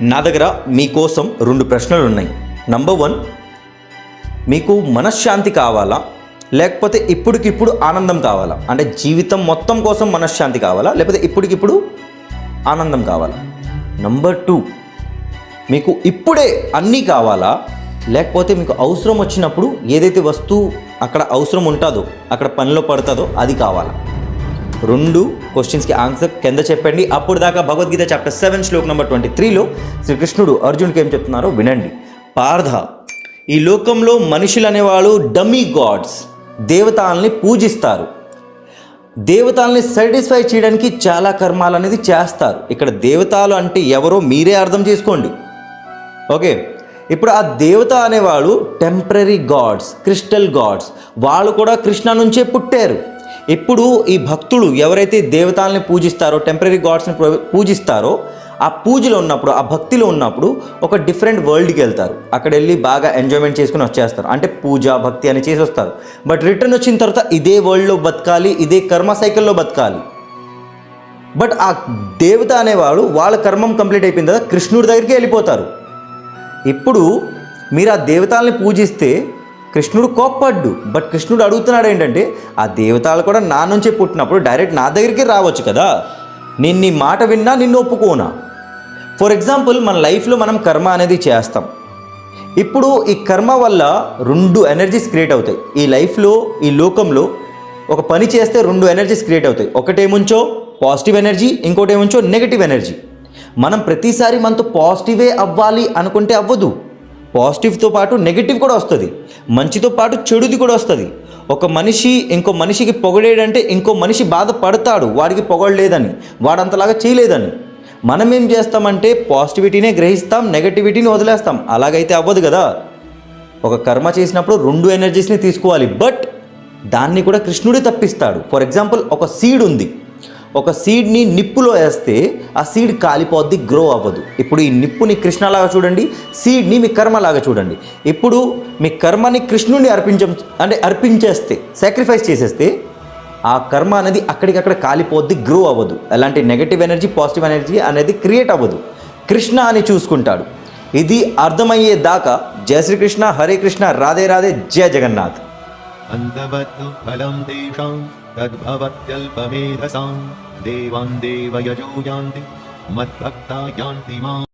నా దగ్గర మీకోసం 2 ప్రశ్నలు ఉన్నాయి. నంబర్ 1, మీకు మనశ్శాంతి కావాలా లేకపోతే ఇప్పటికిప్పుడు ఆనందం కావాలా? అంటే జీవితం మొత్తం కోసం మనశ్శాంతి కావాలా లేకపోతే ఇప్పటికిప్పుడు ఆనందం కావాలా? నంబర్ 2, మీకు ఇప్పుడే అన్నీ కావాలా లేకపోతే మీకు అవసరం వచ్చినప్పుడు ఏదైతే వస్తువు అక్కడ అవసరం ఉంటుందో అక్కడ పనిలో పడుతుందో అది కావాలా? 2 క్వశ్చన్స్కి ఆన్సర్ కింద చెప్పండి. అప్పుడు దాకా భగవద్గీత చాప్టర్ 7 శ్లోక్ నెంబర్ 23లో శ్రీకృష్ణుడు అర్జున్కి ఏం చెప్తున్నారో వినండి. పార్థ, ఈ లోకంలో మనుషులు అనేవాళ్ళు డమ్మీ గాడ్స్, దేవతల్ని పూజిస్తారు. దేవతల్ని సాటిస్ఫై చేయడానికి చాలా కర్మాలు అనేది చేస్తారు. ఇక్కడ దేవతలు అంటే ఎవరో మీరే అర్థం చేసుకోండి. ఓకే, ఇప్పుడు ఆ దేవత అనేవాళ్ళు టెంపరీ గాడ్స్, క్రిస్టల్ గాడ్స్, వాళ్ళు కూడా కృష్ణ నుంచే పుట్టారు. ఇప్పుడు ఈ భక్తులు ఎవరైతే దేవతల్ని పూజిస్తారో, టెంపరీ గాడ్స్ని పూజిస్తారో, ఆ పూజలో ఉన్నప్పుడు, ఆ భక్తిలో ఉన్నప్పుడు ఒక డిఫరెంట్ వరల్డ్కి వెళ్తారు. అక్కడ వెళ్ళి బాగా ఎంజాయ్మెంట్ చేసుకుని వచ్చేస్తారు. అంటే పూజ భక్తి అని చేసి వస్తారు. బట్ రిటర్న్ వచ్చిన తర్వాత ఇదే వరల్డ్లో బతకాలి, ఇదే కర్మ సైకిల్లో బతకాలి. బట్ ఆ దేవత అనేవాడు వాళ్ళ కర్మం కంప్లీట్ అయిపోయిన తర్వాత కృష్ణుడి దగ్గరికి వెళ్ళిపోతారు. ఇప్పుడు మీరు ఆ దేవతల్ని పూజిస్తే కృష్ణుడు కోప్పడ్డు. బట్ కృష్ణుడు అడుగుతున్నాడు ఏంటంటే, ఆ దేవతలు కూడా నా నుంచే పుట్టినప్పుడు డైరెక్ట్ నా దగ్గరికి రావచ్చు కదా, నేను నీ మాట విన్నా నిన్ను ఒప్పుకోనా? ఫర్ ఎగ్జాంపుల్, మన లైఫ్లో మనం కర్మ అనేది చేస్తాం. ఇప్పుడు ఈ కర్మ వల్ల 2 ఎనర్జీస్ క్రియేట్ అవుతాయి. ఈ లైఫ్లో, ఈ లోకంలో ఒక పని చేస్తే 2 ఎనర్జీస్ క్రియేట్ అవుతాయి. ఒకటేముంచో పాజిటివ్ ఎనర్జీ, ఇంకోటేముంచో నెగటివ్ ఎనర్జీ. మనం ప్రతిసారి మనతో పాజిటివే అవ్వాలి అనుకుంటే అవ్వదు. పాజిటివ్తో పాటు నెగిటివ్ కూడా వస్తుంది, మంచితో పాటు చెడుది కూడా వస్తుంది. ఒక మనిషి ఇంకో మనిషికి పొగడేడంటే ఇంకో మనిషి బాధపడతాడు, వాడికి పొగడలేదని, వాడంతలాగా చేయలేదని. మనం ఏం చేస్తామంటే పాజిటివిటీనే గ్రహిస్తాం, నెగటివిటీని వదిలేస్తాం. అలాగైతే అవ్వదు కదా. ఒక కర్మ చేసినప్పుడు 2 ఎనర్జీస్ని తీసుకోవాలి. బట్ దాన్ని కూడా కృష్ణుడే తప్పిస్తాడు. ఫర్ ఎగ్జాంపుల్, ఒక సీడ్ ఉంది. ఒక సీడ్ని నిప్పులో వేస్తే ఆ సీడ్ కాలిపోద్ది, గ్రో అవ్వదు. ఇప్పుడు ఈ నిప్పుని కృష్ణలాగా చూడండి, సీడ్ని మీ కర్మలాగా చూడండి. ఇప్పుడు మీ కర్మని కృష్ణుడిని అర్పించేస్తే, సాక్రిఫైస్ చేసేస్తే ఆ కర్మ అనేది అక్కడికక్కడ కాలిపోద్ది, గ్రో అవ్వదు. అలాంటి నెగటివ్ ఎనర్జీ, పాజిటివ్ ఎనర్జీ అనేది క్రియేట్ అవ్వదు. కృష్ణ అని చూసుకుంటాడు. ఇది అర్థమయ్యేదాకా జయ శ్రీకృష్ణ, హరే కృష్ణ, రాధే రాధే, జయ జగన్నాథ్. फलं तेषां तद्भवत्यल्पमेधसां देवान् देवयजो यान्ति मद्भक्ता यान्ति माम्.